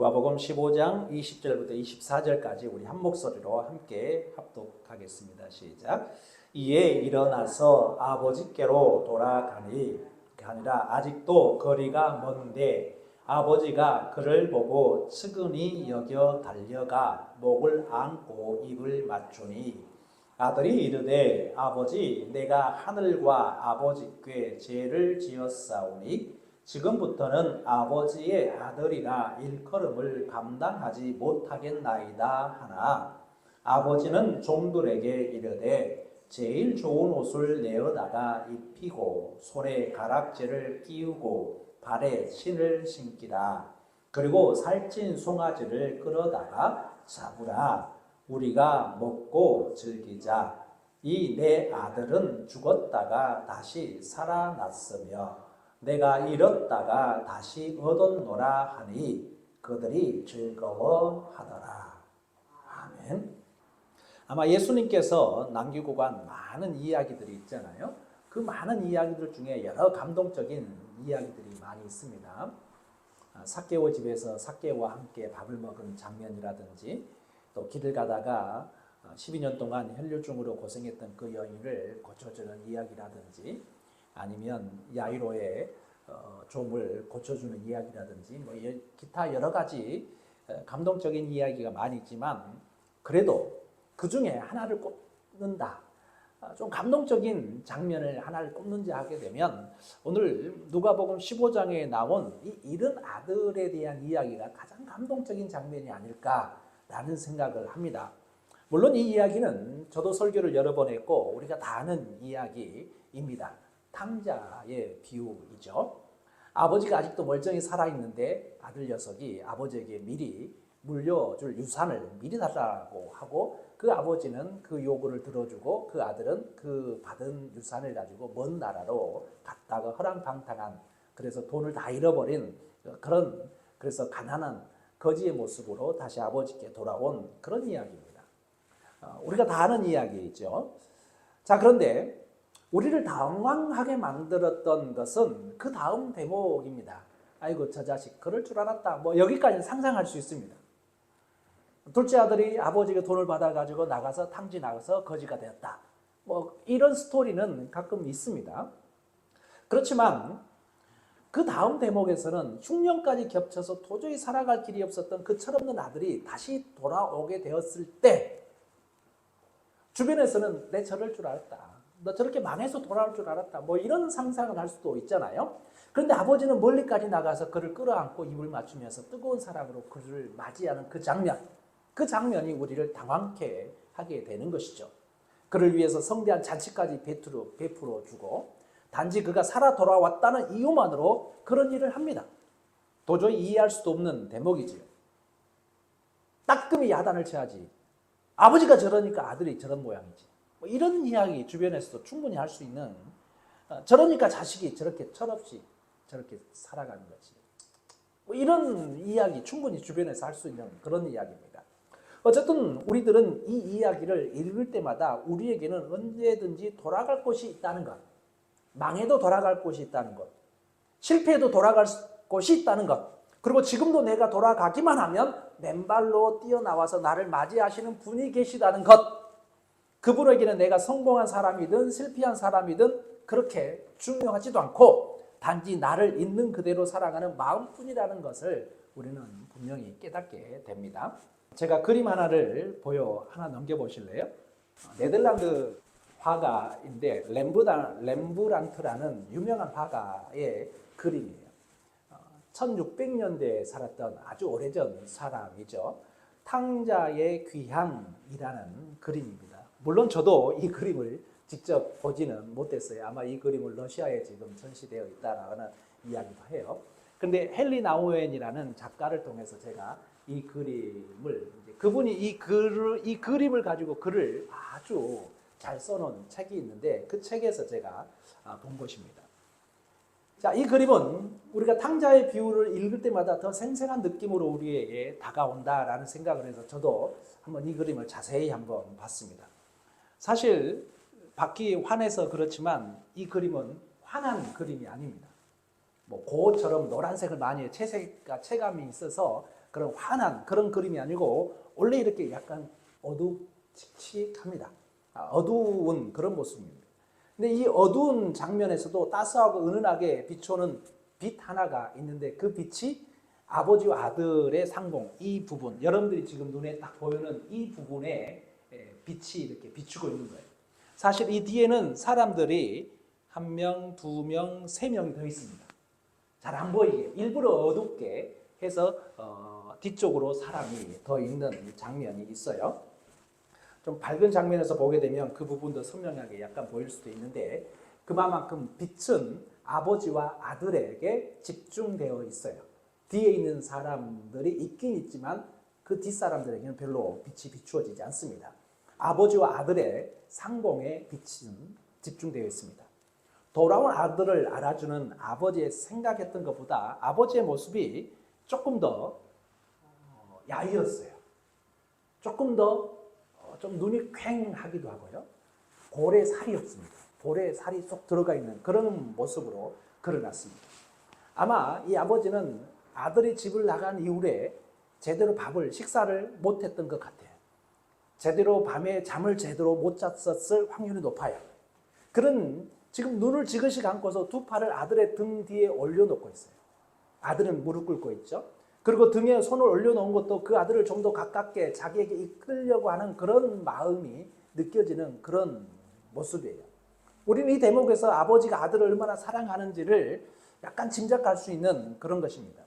누가복음 15장 20절부터 24절까지 우리 한 목소리로 함께 합독하겠습니다. 시작. 이에 일어나서 아버지께로 돌아가니, 그게 아니라 아직도 거리가 먼데 아버지가 그를 보고 측은히 여겨 달려가 목을 안고 입을 맞추니, 아들이 이르되 아버지, 내가 하늘과 아버지께 죄를 지었사오니 지금부터는 아버지의 아들이라 일컬음을 감당하지 못하겠나이다 하나, 아버지는 종들에게 이르되 제일 좋은 옷을 내어다가 입히고 손에 가락지를 끼우고 발에 신을 신기라. 그리고 살찐 송아지를 끌어다가 잡으라. 우리가 먹고 즐기자. 이 내 아들은 죽었다가 다시 살아났으며 내가 잃었다가 다시 얻었노라 하니 그들이 즐거워하더라. 아멘. 아마 예수님께서 남기고 간 많은 이야기들이 있잖아요. 그 많은 이야기들 중에 여러 감동적인 이야기들이 많이 있습니다. 삭개오 집에서 삭개오와 함께 밥을 먹은 장면이라든지, 또 길을 가다가 12년 동안 혈류증으로 고생했던 그 여인을 고쳐주는 이야기라든지, 아니면 야이로의 좀을 고쳐주는 이야기라든지, 뭐 기타 여러 가지 감동적인 이야기가 많이 있지만, 그래도 그 중에 하나를 꼽는다, 좀 감동적인 장면을 하나를 꼽는지 하게 되면 오늘 누가복음 15장에 나온 이 잃은 아들에 대한 이야기가 가장 감동적인 장면이 아닐까라는 생각을 합니다. 물론 이 이야기는 저도 설교를 여러 번 했고 우리가 다 아는 이야기입니다. 탕자의 비유이죠. 아버지가 아직도 멀쩡히 살아있는데 아들 녀석이 아버지에게 미리 물려줄 유산을 미리 달라고 하고, 그 아버지는 그 요구를 들어주고 그 아들은 그 받은 유산을 가지고 먼 나라로 갔다가 허랑방탕한, 그래서 돈을 다 잃어버린 그런, 그래서 가난한 거지의 모습으로 다시 아버지께 돌아온 그런 이야기입니다. 우리가 다 아는 이야기이죠. 자, 그런데 우리를 당황하게 만들었던 것은 그 다음 대목입니다. 아이고 저 자식 그럴 줄 알았다, 뭐 여기까지는 상상할 수 있습니다. 둘째 아들이 아버지가 돈을 받아가지고 나가서 탕지 나가서 거지가 되었다, 뭐 이런 스토리는 가끔 있습니다. 그렇지만 그 다음 대목에서는 흉년까지 겹쳐서 도저히 살아갈 길이 없었던 그 철없는 아들이 다시 돌아오게 되었을 때 주변에서는 내 저럴 줄 알았다, 너 저렇게 망해서 돌아올 줄 알았다, 뭐 이런 상상을 할 수도 있잖아요. 그런데 아버지는 멀리까지 나가서 그를 끌어안고 입을 맞추면서 뜨거운 사랑으로 그를 맞이하는 그 장면이 우리를 당황케 하게 되는 것이죠. 그를 위해서 성대한 잔치까지 베풀어 주고, 단지 그가 살아 돌아왔다는 이유만으로 그런 일을 합니다. 도저히 이해할 수도 없는 대목이지요. 따끔히 야단을 쳐야지, 아버지가 저러니까 아들이 저런 모양이지, 뭐 이런 이야기 주변에서도 충분히 할 수 있는, 저러니까 자식이 저렇게 철없이 저렇게 살아가는 거지, 뭐 이런 이야기 충분히 주변에서 할 수 있는 그런 이야기입니다. 어쨌든 우리들은 이 이야기를 읽을 때마다 우리에게는 언제든지 돌아갈 곳이 있다는 것, 망해도 돌아갈 곳이 있다는 것, 실패해도 돌아갈 곳이 있다는 것, 그리고 지금도 내가 돌아가기만 하면 맨발로 뛰어나와서 나를 맞이하시는 분이 계시다는 것, 그분에게는 내가 성공한 사람이든 실패한 사람이든 그렇게 중요하지도 않고 단지 나를 있는 그대로 살아가는 마음뿐이라는 것을 우리는 분명히 깨닫게 됩니다. 제가 그림 하나를 하나 넘겨보실래요? 네덜란드 화가인데 렘브란트라는 유명한 화가의 그림이에요. 1600년대에 살았던 아주 오래전 사람이죠. 탕자의 귀향이라는 그림입니다. 물론 저도 이 그림을 직접 보지는 못했어요. 아마 이 그림을 러시아에 지금 전시되어 있다라는 이야기도 해요. 그런데 헨리 나우엔이라는 작가를 통해서 제가 이 그림을, 그분이 이 그림을 가지고 글을 아주 잘 써놓은 책이 있는데 그 책에서 제가 본 것입니다. 자, 이 그림은 우리가 탕자의 비유를 읽을 때마다 더 생생한 느낌으로 우리에게 다가온다라는 생각을 해서 저도 한번 이 그림을 자세히 한번 봤습니다. 사실 받기 환해서 그렇지만 이 그림은 환한 그림이 아닙니다. 뭐 고처럼 노란색을 많이 채색과 체감이 있어서 그런 환한 그런 그림이 아니고 원래 이렇게 약간 어두칙칙합니다. 어두운 그런 모습입니다. 근데 이 어두운 장면에서도 따스하고 은은하게 비춰오는 빛 하나가 있는데 그 빛이 아버지와 아들의 상봉, 이 부분, 여러분들이 지금 눈에 딱 보이는 이 부분에 빛이 이렇게 비추고 있는 거예요. 사실 이 뒤에는 사람들이 1명, 2명, 3명이 더 있습니다. 잘 안 보이게 일부러 어둡게 해서 뒤쪽으로 사람이 더 있는 장면이 있어요. 좀 밝은 장면에서 보게 되면 그 부분도 선명하게 약간 보일 수도 있는데 그만큼 빛은 아버지와 아들에게 집중되어 있어요. 뒤에 있는 사람들이 있긴 있지만 그 뒷사람들에게는 별로 빛이 비추어지지 않습니다. 아버지와 아들의 상봉의 빛은 집중되어 있습니다. 돌아온 아들을 알아주는 아버지의 생각했던 것보다 아버지의 모습이 조금 더 야위었어요. 조금 더 좀 눈이 퀭하기도 하고요. 볼에 살이 없습니다. 볼에 살이 쏙 들어가 있는 그런 모습으로 그려놨습니다. 아마 이 아버지는 아들이 집을 나간 이후에 제대로 식사를 못했던 것 같아요. 제대로 밤에 잠을 제대로 못 잤었을 확률이 높아요. 그런 지금 눈을 지그시 감고서 두 팔을 아들의 등 뒤에 올려놓고 있어요. 아들은 무릎 꿇고 있죠. 그리고 등에 손을 올려놓은 것도 그 아들을 좀 더 가깝게 자기에게 이끌려고 하는 그런 마음이 느껴지는 그런 모습이에요. 우리는 이 대목에서 아버지가 아들을 얼마나 사랑하는지를 약간 짐작할 수 있는 그런 것입니다.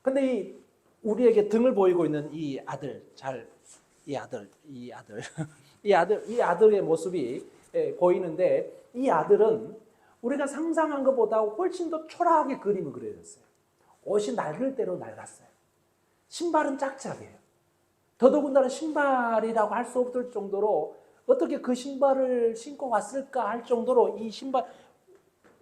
근데 우리에게 등을 보이고 있는 이 아들의 모습이 보이는데 이 아들은 우리가 상상한 것보다 훨씬 더 초라하게 그림을 그려졌어요. 옷이 낡을 대로 낡았어요. 신발은 짝짝이에요. 더더군다나 신발이라고 할 수 없을 정도로 어떻게 그 신발을 신고 왔을까 할 정도로 이 신발,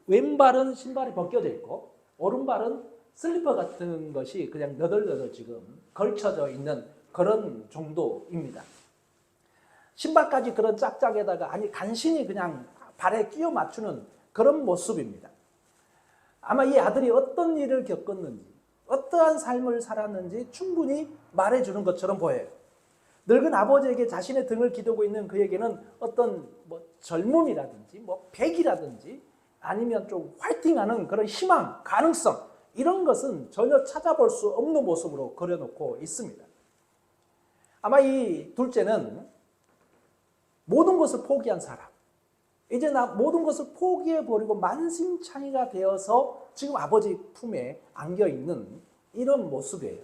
왼발은 신발이 벗겨져 있고 오른발은 슬리퍼 같은 것이 그냥 너덜너덜 지금 걸쳐져 있는 그런 정도입니다. 신발까지 그런 짝짝에다가 간신히 그냥 발에 끼워 맞추는 그런 모습입니다. 아마 이 아들이 어떤 일을 겪었는지 어떠한 삶을 살았는지 충분히 말해주는 것처럼 보여요. 늙은 아버지에게 자신의 등을 기대고 있는 그에게는 어떤 젊음이라든지 백이라든지 아니면 좀 화이팅하는 그런 희망, 가능성 이런 것은 전혀 찾아볼 수 없는 모습으로 그려놓고 있습니다. 아마 이 둘째는 모든 것을 포기한 사람. 이제 나 모든 것을 포기해버리고 만신창이가 되어서 지금 아버지 품에 안겨있는 이런 모습이에요.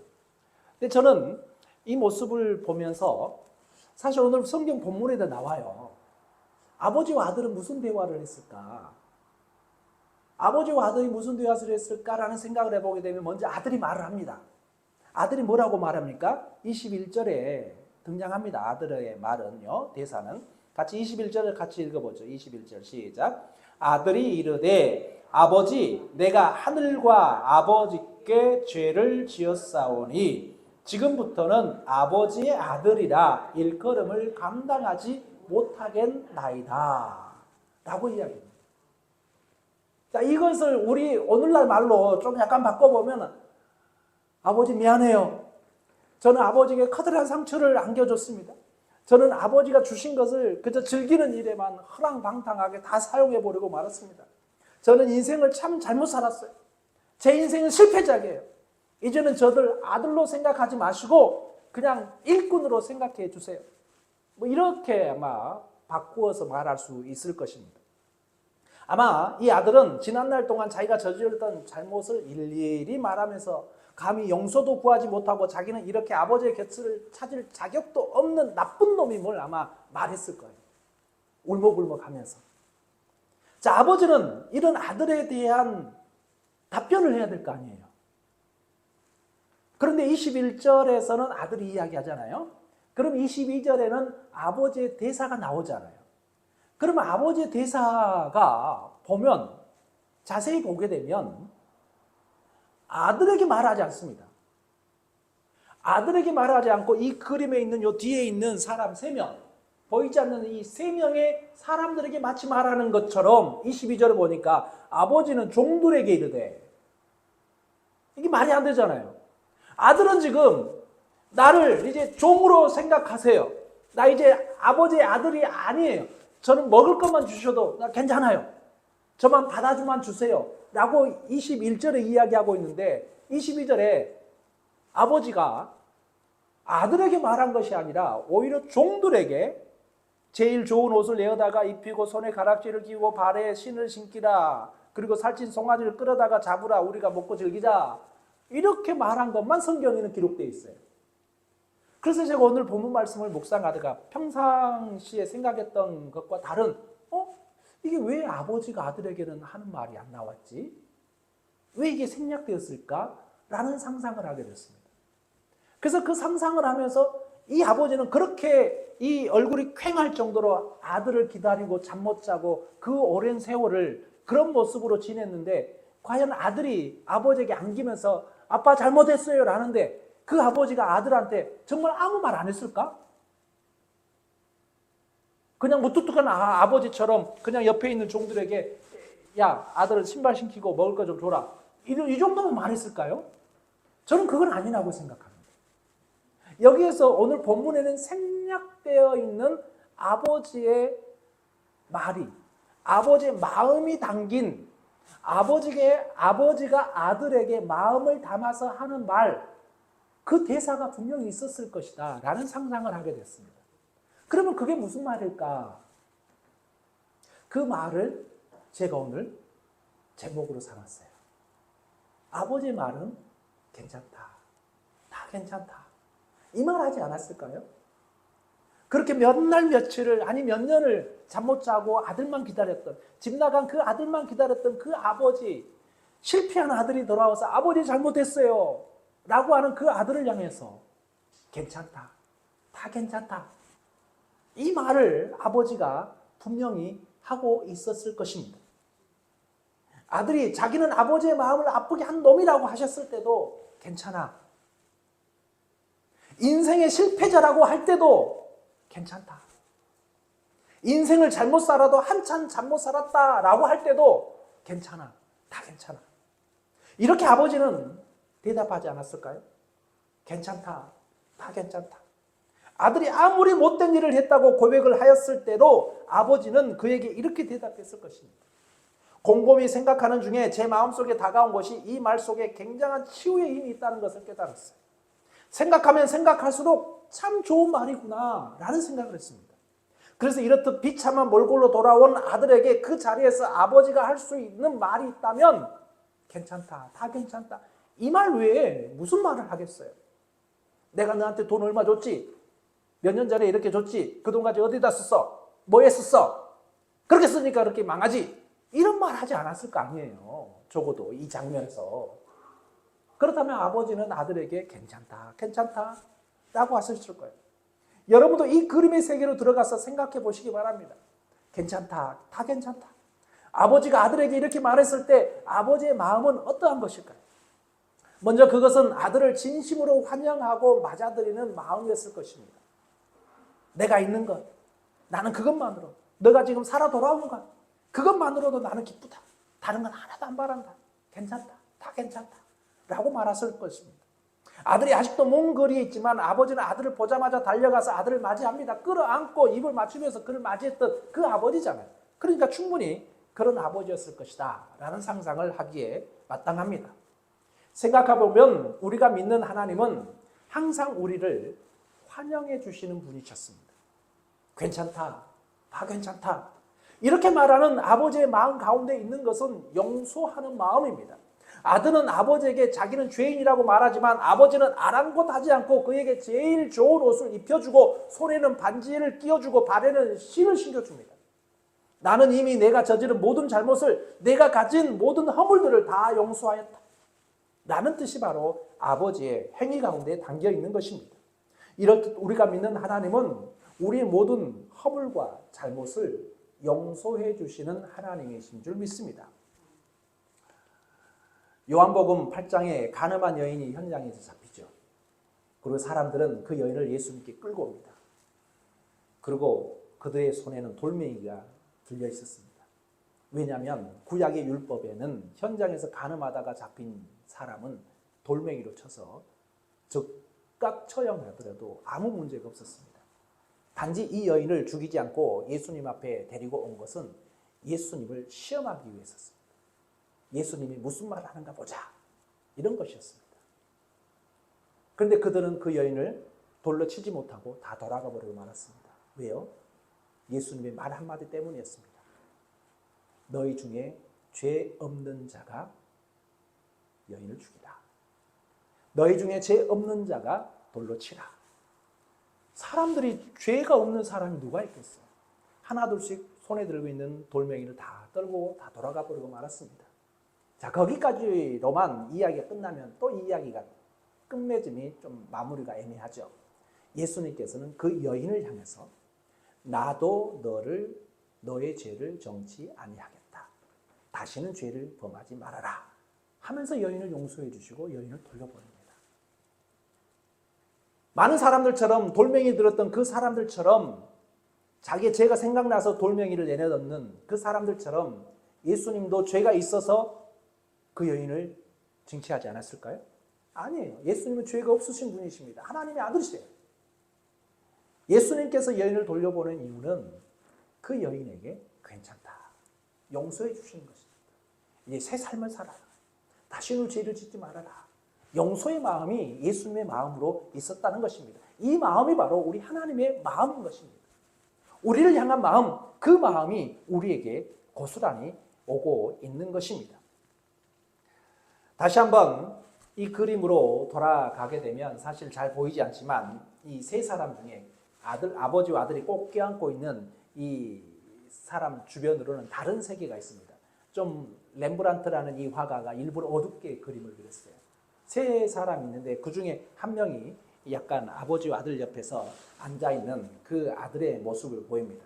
근데 저는 이 모습을 보면서 사실 오늘 성경 본문에도 나와요. 아버지와 아들은 무슨 대화를 했을까? 아버지와 아들이 무슨 대화를 했을까라는 생각을 해보게 되면 먼저 아들이 말을 합니다. 아들이 뭐라고 말합니까? 21절에 등장합니다. 아들의 말은요, 대사는. 같이 21절을 같이 읽어보죠. 21절 시작. 아들이 이르되 아버지 내가 하늘과 아버지께 죄를 지었사오니 지금부터는 아버지의 아들이라 일컬음을 감당하지 못하겠나이다 라고 이야기합니다. 자, 이것을 우리 오늘날 말로 좀 약간 바꿔보면 아버지 미안해요. 저는 아버지에게 커다란 상처를 안겨줬습니다. 저는 아버지가 주신 것을 그저 즐기는 일에만 허랑방탕하게 다 사용해버리고 말았습니다. 저는 인생을 참 잘못 살았어요. 제 인생은 실패작이에요. 이제는 저들 아들로 생각하지 마시고 그냥 일꾼으로 생각해 주세요. 이렇게 아마 바꾸어서 말할 수 있을 것입니다. 아마 이 아들은 지난날 동안 자기가 저질렀던 잘못을 일일이 말하면서 감히 용서도 구하지 못하고 자기는 이렇게 아버지의 곁을 찾을 자격도 없는 나쁜 놈임을 아마 말했을 거예요. 울먹울먹하면서. 자, 아버지는 이런 아들에 대한 답변을 해야 될 거 아니에요. 그런데 21절에서는 아들이 이야기하잖아요. 그럼 22절에는 아버지의 대사가 나오잖아요. 그러면 아버지의 대사가 보면 자세히 보게 되면 아들에게 말하지 않습니다. 아들에게 말하지 않고 이 그림에 있는 요 뒤에 있는 사람 3명, 보이지 않는 이 3명의 사람들에게 마치 말하는 것처럼 22절을 보니까 아버지는 종들에게 이르되, 이게 말이 안 되잖아요. 아들은 지금 나를 이제 종으로 생각하세요. 나 이제 아버지의 아들이 아니에요. 저는 먹을 것만 주셔도 나 괜찮아요. 저만 받아주만 주세요. 라고 21절에 이야기하고 있는데 22절에 아버지가 아들에게 말한 것이 아니라 오히려 종들에게 제일 좋은 옷을 내어다가 입히고 손에 가락지를 끼우고 발에 신을 신기라. 그리고 살찐 송아지를 끌어다가 잡으라. 우리가 먹고 즐기자. 이렇게 말한 것만 성경에는 기록되어 있어요. 그래서 제가 오늘 본문 말씀을 묵상하다가 평상시에 생각했던 것과 다른 이게 왜 아버지가 아들에게는 하는 말이 안 나왔지? 왜 이게 생략되었을까? 라는 상상을 하게 됐습니다. 그래서 그 상상을 하면서 이 아버지는 그렇게 이 얼굴이 퀭할 정도로 아들을 기다리고 잠 못 자고 그 오랜 세월을 그런 모습으로 지냈는데 과연 아들이 아버지에게 안기면서 아빠 잘못했어요 라는데 그 아버지가 아들한테 정말 아무 말 안 했을까? 그냥 무뚝뚝한 아버지처럼 그냥 옆에 있는 종들에게 야 아들을 신발 신기고 먹을 거 좀 줘라 이 정도만 말했을까요? 저는 그건 아니라고 생각합니다. 여기에서 오늘 본문에는 생략되어 있는 아버지의 말이 아버지의 마음이 담긴 아버지가 아들에게 마음을 담아서 하는 말 그 대사가 분명히 있었을 것이다 라는 상상을 하게 됐습니다. 그러면 그게 무슨 말일까? 그 말을 제가 오늘 제목으로 삼았어요. 아버지의 말은 괜찮다. 다 괜찮다. 이 말 하지 않았을까요? 그렇게 몇 날 며칠을 아니 몇 년을 잠 못 자고 아들만 기다렸던 집 나간 그 아들만 기다렸던 그 아버지 실패한 아들이 돌아와서 아버지 잘못했어요 라고 하는 그 아들을 향해서 괜찮다. 다 괜찮다. 이 말을 아버지가 분명히 하고 있었을 것입니다. 아들이 자기는 아버지의 마음을 아프게 한 놈이라고 하셨을 때도 괜찮아. 인생의 실패자라고 할 때도 괜찮다. 인생을 잘못 살아도 한참 잘못 살았다라고 할 때도 괜찮아. 다 괜찮아. 이렇게 아버지는 대답하지 않았을까요? 괜찮다. 다 괜찮다. 아들이 아무리 못된 일을 했다고 고백을 하였을 때도 아버지는 그에게 이렇게 대답했을 것입니다. 곰곰이 생각하는 중에 제 마음속에 다가온 것이 이 말 속에 굉장한 치유의 힘이 있다는 것을 깨달았어요. 생각하면 생각할수록 참 좋은 말이구나 라는 생각을 했습니다. 그래서 이렇듯 비참한 몰골로 돌아온 아들에게 그 자리에서 아버지가 할 수 있는 말이 있다면 괜찮다. 다 괜찮다. 이 말 외에 무슨 말을 하겠어요? 내가 너한테 돈 얼마 줬지? 몇 년 전에 이렇게 줬지? 그 돈 가지고 어디다 썼어? 뭐 했었어? 그렇게 쓰니까 그렇게 망하지? 이런 말 하지 않았을 거 아니에요. 적어도 이 장면에서. 그렇다면 아버지는 아들에게 괜찮다, 괜찮다 라고 하셨을 거예요. 여러분도 이 그림의 세계로 들어가서 생각해 보시기 바랍니다. 괜찮다, 다 괜찮다. 아버지가 아들에게 이렇게 말했을 때 아버지의 마음은 어떠한 것일까요? 먼저 그것은 아들을 진심으로 환영하고 맞아들이는 마음이었을 것입니다. 내가 있는 것, 나는 그것만으로, 너가 지금 살아 돌아오는 것, 그것만으로도 나는 기쁘다. 다른 건 하나도 안 바란다. 괜찮다. 다 괜찮다. 라고 말했을 것입니다. 아들이 아직도 먼 거리에 있지만 아버지는 아들을 보자마자 달려가서 아들을 맞이합니다. 끌어안고 입을 맞추면서 그를 맞이했던 그 아버지잖아요. 그러니까 충분히 그런 아버지였을 것이다 라는 상상을 하기에 마땅합니다. 생각해보면 우리가 믿는 하나님은 항상 우리를 환영해 주시는 분이셨습니다. 괜찮다. 다 괜찮다. 이렇게 말하는 아버지의 마음 가운데 있는 것은 용서하는 마음입니다. 아들은 아버지에게 자기는 죄인이라고 말하지만 아버지는 아랑곳하지 않고 그에게 제일 좋은 옷을 입혀주고 손에는 반지를 끼워주고 발에는 신을 신겨줍니다. 나는 이미 내가 저지른 모든 잘못을 내가 가진 모든 허물들을 다 용서하였다. 라는 뜻이 바로 아버지의 행위 가운데 담겨 있는 것입니다. 이렇듯 우리가 믿는 하나님은 우리의 모든 허물과 잘못을 용서해 주시는 하나님이신 줄 믿습니다. 요한복음 8장에 가늠한 여인이 현장에서 잡히죠. 그리고 사람들은 그 여인을 예수님께 끌고 옵니다. 그리고 그들의 손에는 돌멩이가 들려 있었습니다. 왜냐하면 구약의 율법에는 현장에서 가늠하다가 잡힌 사람은 돌멩이로 쳐서 즉각 처형하더라도 아무 문제가 없었습니다. 단지 이 여인을 죽이지 않고 예수님 앞에 데리고 온 것은 예수님을 시험하기 위해서였습니다. 예수님이 무슨 말을 하는가 보자, 이런 것이었습니다. 그런데 그들은 그 여인을 돌로 치지 못하고 다 돌아가 버리고 말았습니다. 왜요? 예수님의 말 한마디 때문이었습니다. 너희 중에 죄 없는 자가 여인을 죽이라. 너희 중에 죄 없는 자가 돌로 치라. 사람들이 죄가 없는 사람이 누가 있겠어요? 하나둘씩 손에 들고 있는 돌멩이를 다 떨고 다 돌아가 버리고 말았습니다. 자, 거기까지로만 이야기가 끝나면 또 이 이야기가 끝맺음이 좀 마무리가 애매하죠. 예수님께서는 그 여인을 향해서 나도 너의 죄를 정치 아니하겠다. 다시는 죄를 범하지 말아라 하면서 여인을 용서해 주시고 여인을 돌려보냅니다. 많은 사람들처럼 돌멩이 들었던 그 사람들처럼 자기의 죄가 생각나서 돌멩이를 내려놓는 그 사람들처럼 예수님도 죄가 있어서 그 여인을 징치하지 않았을까요? 아니에요. 예수님은 죄가 없으신 분이십니다. 하나님의 아들이세요. 예수님께서 여인을 돌려보낸 이유는 그 여인에게 괜찮다, 용서해 주시는 것입니다. 이제 새 삶을 살아라. 다시는 죄를 짓지 말아라. 용서의 마음이 예수님의 마음으로 있었다는 것입니다. 이 마음이 바로 우리 하나님의 마음인 것입니다. 우리를 향한 마음, 그 마음이 우리에게 고스란히 오고 있는 것입니다. 다시 한번 이 그림으로 돌아가게 되면 사실 잘 보이지 않지만 이 세 사람 중에 아버지와 아들이 꼭 껴안고 있는 이 사람 주변으로는 다른 세계가 있습니다. 좀 렘브란트라는 이 화가가 일부러 어둡게 그림을 그렸어요. 세 사람이 있는데 그 중에 한 명이 약간 아버지와 아들 옆에서 앉아있는 그 아들의 모습을 보입니다.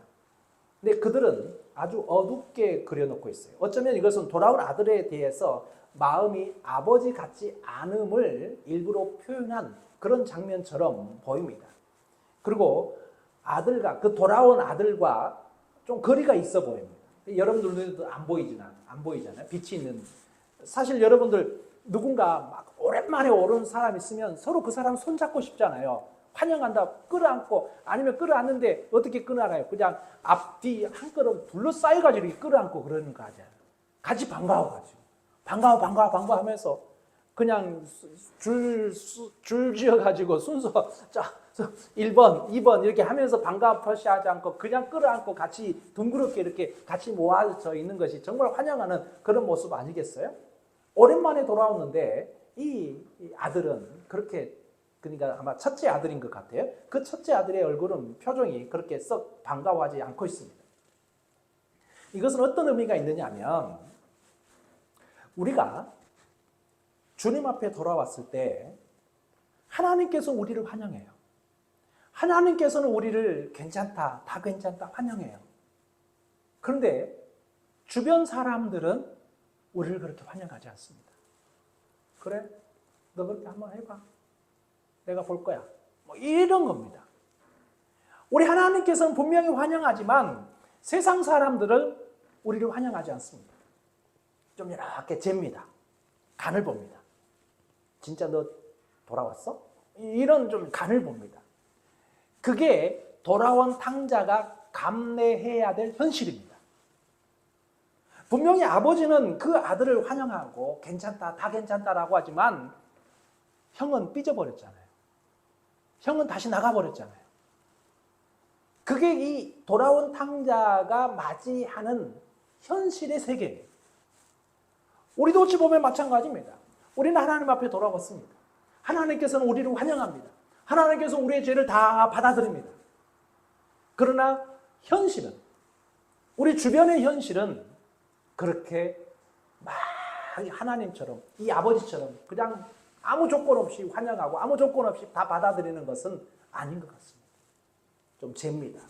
근데 그들은 아주 어둡게 그려놓고 있어요. 어쩌면 이것은 돌아온 아들에 대해서 마음이 아버지 같지 않음을 일부러 표현한 그런 장면처럼 보입니다. 그리고 그 돌아온 아들과 좀 거리가 있어 보입니다. 여러분들도 안 보이잖아요. 빛이 있는. 사실 여러분들 누군가 막 오랜만에 오는 사람 있으면 서로 그 사람 손잡고 싶잖아요. 환영한다, 끌어안고, 아니면 끌어안는데 어떻게 끌어안아요? 그냥 앞뒤 한 걸음 둘러싸여가지고 이렇게 끌어안고 그러는 거 하잖아요. 같이 반가워가지고. 반가워 하면서 그냥 줄 지어가지고 순서, 자, 1번, 2번 이렇게 하면서 반가워 표시하지 않고 그냥 끌어안고 같이 둥그렇게 이렇게 같이 모아져 있는 것이 정말 환영하는 그런 모습 아니겠어요? 오랜만에 돌아오는데 이 아들은 그렇게, 그러니까 아마 첫째 아들인 것 같아요. 그 첫째 아들의 얼굴은 표정이 그렇게 썩 반가워하지 않고 있습니다. 이것은 어떤 의미가 있느냐 하면 우리가 주님 앞에 돌아왔을 때 하나님께서 우리를 환영해요. 하나님께서는 우리를 괜찮다, 다 괜찮다 환영해요. 그런데 주변 사람들은 우리를 그렇게 환영하지 않습니다. 그래? 너 그렇게 한번 해봐. 내가 볼 거야. 뭐 이런 겁니다. 우리 하나님께서는 분명히 환영하지만 세상 사람들은 우리를 환영하지 않습니다. 좀 이렇게 잽니다. 간을 봅니다. 진짜 너 돌아왔어? 이런 좀 간을 봅니다. 그게 돌아온 탕자가 감내해야 될 현실입니다. 분명히 아버지는 그 아들을 환영하고 괜찮다, 다 괜찮다라고 하지만 형은 삐져버렸잖아요. 형은 다시 나가버렸잖아요. 그게 이 돌아온 탕자가 맞이하는 현실의 세계예요. 우리도 어찌 보면 마찬가지입니다. 우리는 하나님 앞에 돌아왔습니다. 하나님께서는 우리를 환영합니다. 하나님께서 우리의 죄를 다 받아들입니다. 그러나 현실은, 우리 주변의 현실은 그렇게 막 하나님처럼, 이 아버지처럼 그냥 아무 조건 없이 환영하고 아무 조건 없이 다 받아들이는 것은 아닌 것 같습니다. 좀 잽니다.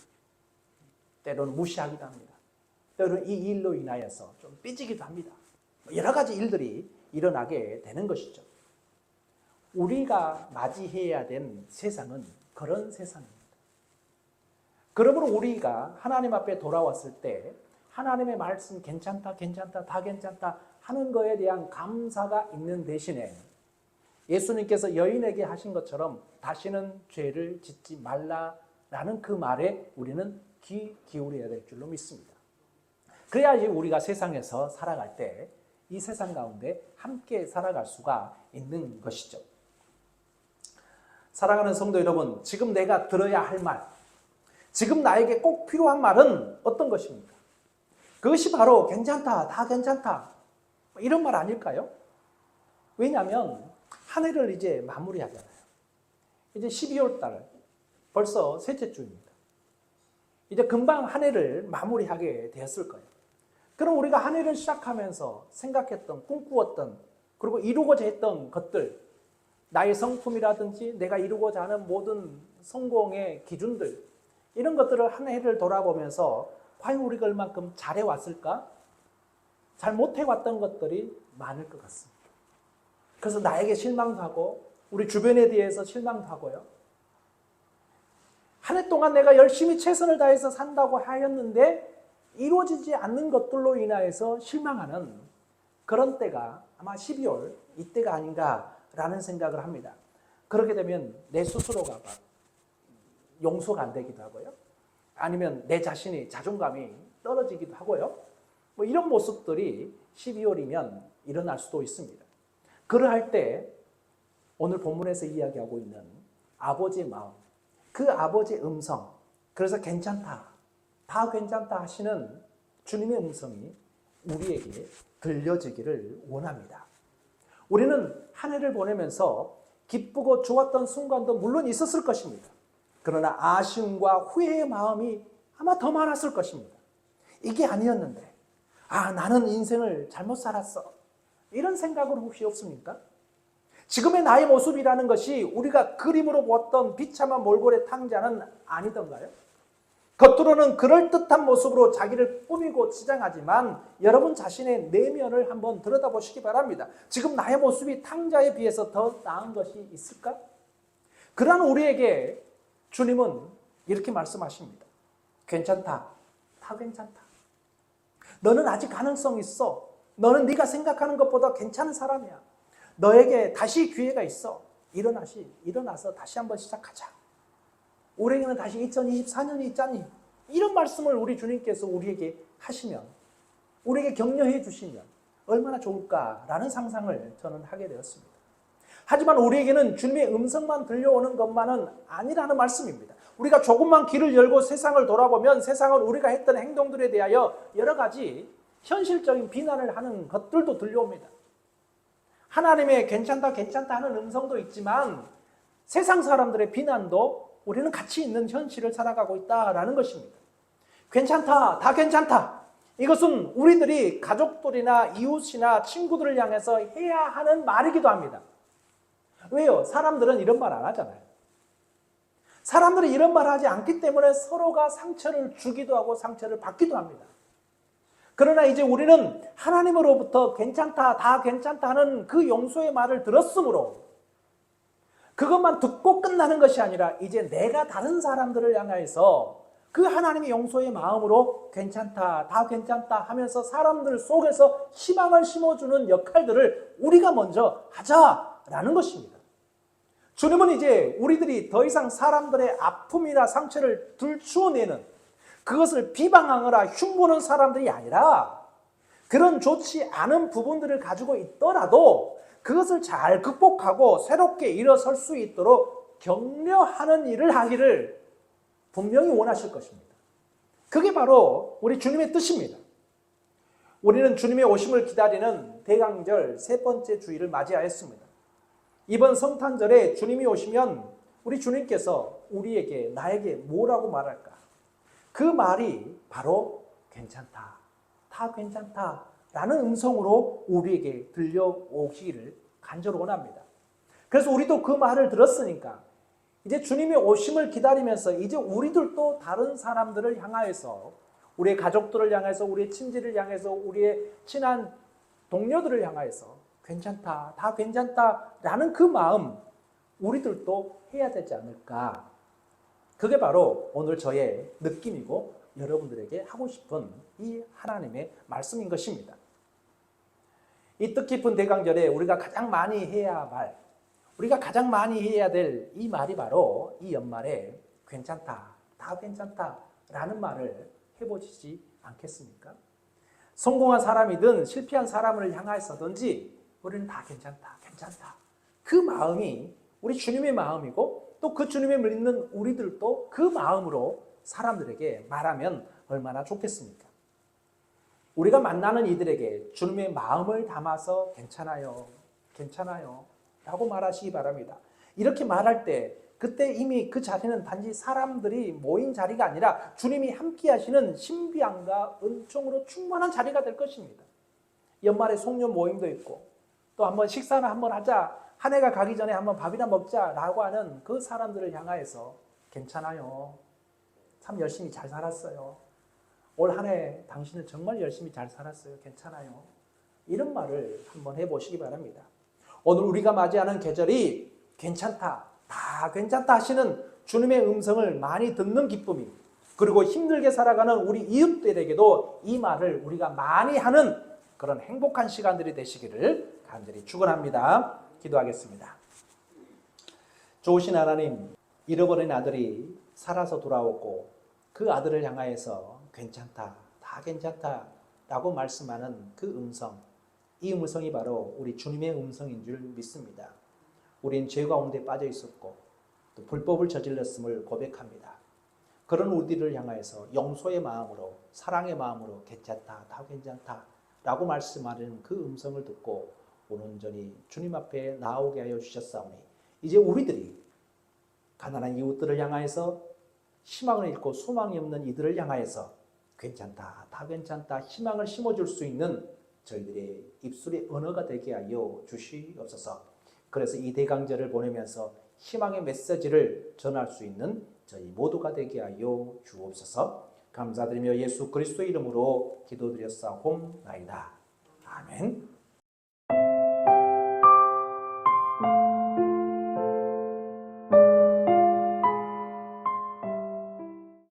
때로는 무시하기도 합니다. 때로는 이 일로 인하여서 좀 삐지기도 합니다. 여러 가지 일들이 일어나게 되는 것이죠. 우리가 맞이해야 된 세상은 그런 세상입니다. 그러므로 우리가 하나님 앞에 돌아왔을 때 하나님의 말씀 괜찮다, 다 괜찮다 하는 거에 대한 감사가 있는 대신에 예수님께서 여인에게 하신 것처럼 다시는 죄를 짓지 말라라는 그 말에 우리는 귀 기울여야 될 줄로 믿습니다. 그래야지 우리가 세상에서 살아갈 때 이 세상 가운데 함께 살아갈 수가 있는 것이죠. 사랑하는 성도 여러분, 지금 내가 들어야 할 말, 지금 나에게 꼭 필요한 말은 어떤 것입니까? 그것이 바로 괜찮다, 다 괜찮다 이런 말 아닐까요? 왜냐하면 한 해를 이제 마무리하잖아요. 이제 12월 달 벌써 셋째 주입니다. 이제 금방 한 해를 마무리하게 되었을 거예요. 그럼 우리가 한 해를 시작하면서 생각했던, 꿈꾸었던, 그리고 이루고자 했던 것들, 나의 성품이라든지 내가 이루고자 하는 모든 성공의 기준들, 이런 것들을 한 해를 돌아보면서 과연 우리가 얼만큼 잘해왔을까? 잘 못해왔던 것들이 많을 것 같습니다. 그래서 나에게 실망도 하고 우리 주변에 대해서 실망도 하고요. 한 해 동안 내가 열심히 최선을 다해서 산다고 하였는데 이루어지지 않는 것들로 인하여서 실망하는 그런 때가 아마 12월 이때가 아닌가라는 생각을 합니다. 그렇게 되면 내 스스로가 용서가 안 되기도 하고요. 아니면 내 자신이 자존감이 떨어지기도 하고요. 뭐 이런 모습들이 12월이면 일어날 수도 있습니다. 그러할 때 오늘 본문에서 이야기하고 있는 아버지의 마음, 그 아버지의 음성, 그래서 괜찮다, 다 괜찮다 하시는 주님의 음성이 우리에게 들려지기를 원합니다. 우리는 한 해를 보내면서 기쁘고 좋았던 순간도 물론 있었을 것입니다. 그러나 아쉬움과 후회의 마음이 아마 더 많았을 것입니다. 이게 아니었는데, 나는 인생을 잘못 살았어. 이런 생각은 혹시 없습니까? 지금의 나의 모습이라는 것이 우리가 그림으로 보았던 비참한 몰골의 탕자는 아니던가요? 겉으로는 그럴듯한 모습으로 자기를 꾸미고 치장하지만 여러분 자신의 내면을 한번 들여다보시기 바랍니다. 지금 나의 모습이 탕자에 비해서 더 나은 것이 있을까? 그러한 우리에게 주님은 이렇게 말씀하십니다. 괜찮다. 다 괜찮다. 너는 아직 가능성 있어. 너는 네가 생각하는 것보다 괜찮은 사람이야. 너에게 다시 기회가 있어. 일어나서 다시 한번 시작하자. 올해는 다시 2024년이 있잖니. 이런 말씀을 우리 주님께서 우리에게 하시면, 우리에게 격려해 주시면 얼마나 좋을까라는 상상을 저는 하게 되었습니다. 하지만 우리에게는 주님의 음성만 들려오는 것만은 아니라는 말씀입니다. 우리가 조금만 귀를 열고 세상을 돌아보면 세상은 우리가 했던 행동들에 대하여 여러 가지 현실적인 비난을 하는 것들도 들려옵니다. 하나님의 괜찮다 하는 음성도 있지만 세상 사람들의 비난도 우리는 같이 있는 현실을 살아가고 있다라는 것입니다. 괜찮다, 다 괜찮다. 이것은 우리들이 가족들이나 이웃이나 친구들을 향해서 해야 하는 말이기도 합니다. 왜요? 사람들은 이런 말 안 하잖아요. 사람들이 이런 말을 하지 않기 때문에 서로가 상처를 주기도 하고 상처를 받기도 합니다. 그러나 이제 우리는 하나님으로부터 괜찮다, 다 괜찮다 하는 그 용서의 말을 들었으므로 그것만 듣고 끝나는 것이 아니라 이제 내가 다른 사람들을 향해서 그 하나님의 용서의 마음으로 괜찮다, 다 괜찮다 하면서 사람들 속에서 희망을 심어주는 역할들을 우리가 먼저 하자라는 것입니다. 주님은 이제 우리들이 더 이상 사람들의 아픔이나 상처를 들추어내는, 그것을 비방하거나 흉보는 사람들이 아니라 그런 좋지 않은 부분들을 가지고 있더라도 그것을 잘 극복하고 새롭게 일어설 수 있도록 격려하는 일을 하기를 분명히 원하실 것입니다. 그게 바로 우리 주님의 뜻입니다. 우리는 주님의 오심을 기다리는 대강절 세 번째 주일을 맞이하였습니다. 이번 성탄절에 주님이 오시면 우리 주님께서 우리에게, 나에게 뭐라고 말할까? 그 말이 바로 괜찮다, 다 괜찮다 라는 음성으로 우리에게 들려오시기를 간절히 원합니다. 그래서 우리도 그 말을 들었으니까 이제 주님의 오심을 기다리면서 이제 우리들도 다른 사람들을 향하여서, 우리의 가족들을 향해서, 우리의 친지를 향해서, 우리의 친한 동료들을 향하여서 괜찮다, 다 괜찮다 라는 그 마음 우리들도 해야 되지 않을까. 그게 바로 오늘 저의 느낌이고 여러분들에게 하고 싶은 이 하나님의 말씀인 것입니다. 이 뜻깊은 대강절에 우리가 가장 많이 해야 할 말, 우리가 가장 많이 해야 될 이 말이 바로 이 연말에 괜찮다, 다 괜찮다 라는 말을 해보시지 않겠습니까? 성공한 사람이든 실패한 사람을 향해서든지 우리는 다 괜찮다, 괜찮다. 그 마음이 우리 주님의 마음이고 또 그 주님의 믿는 우리들도 그 마음으로 사람들에게 말하면 얼마나 좋겠습니까? 우리가 만나는 이들에게 주님의 마음을 담아서 괜찮아요, 괜찮아요 라고 말하시기 바랍니다. 이렇게 말할 때 그때 이미 그 자리는 단지 사람들이 모인 자리가 아니라 주님이 함께 하시는 신비함과 은총으로 충만한 자리가 될 것입니다. 연말에 송년 모임도 있고 또 한번 식사나 한번 하자, 한 해가 가기 전에 한번 밥이나 먹자라고 하는 그 사람들을 향하여서 괜찮아요, 참 열심히 잘 살았어요, 올 한 해 당신은 정말 열심히 잘 살았어요, 괜찮아요, 이런 말을 한번 해보시기 바랍니다. 오늘 우리가 맞이하는 계절이 괜찮다, 다 괜찮다 하시는 주님의 음성을 많이 듣는 기쁨이, 그리고 힘들게 살아가는 우리 이웃들에게도 이 말을 우리가 많이 하는 그런 행복한 시간들이 되시기를 간절히 축원합니다. 기도하겠습니다. 좋으신 하나님, 잃어버린 아들이 살아서 돌아오고 그 아들을 향하여서 괜찮다, 다 괜찮다 라고 말씀하는 그 음성, 이 음성이 바로 우리 주님의 음성인 줄 믿습니다. 우린 죄 가운데 빠져 있었고 또 불법을 저질렀음을 고백합니다. 그런 우리를 향하여서 용서의 마음으로, 사랑의 마음으로 괜찮다, 다 괜찮다 라고 말씀하는 그 음성을 듣고 온전히 주님 앞에 나오게 하여 주셨사오니 이제 우리들이 가난한 이웃들을 향하여서 희망을 잃고 소망이 없는 이들을 향하여서 괜찮다, 다 괜찮다 희망을 심어줄 수 있는 저희들의 입술의 언어가 되게 하여 주시옵소서. 그래서 이 대강절을 보내면서 희망의 메시지를 전할 수 있는 저희 모두가 되게 하여 주옵소서. 감사드리며 예수 그리스도의 이름으로 기도드렸사옵나이다. 아멘.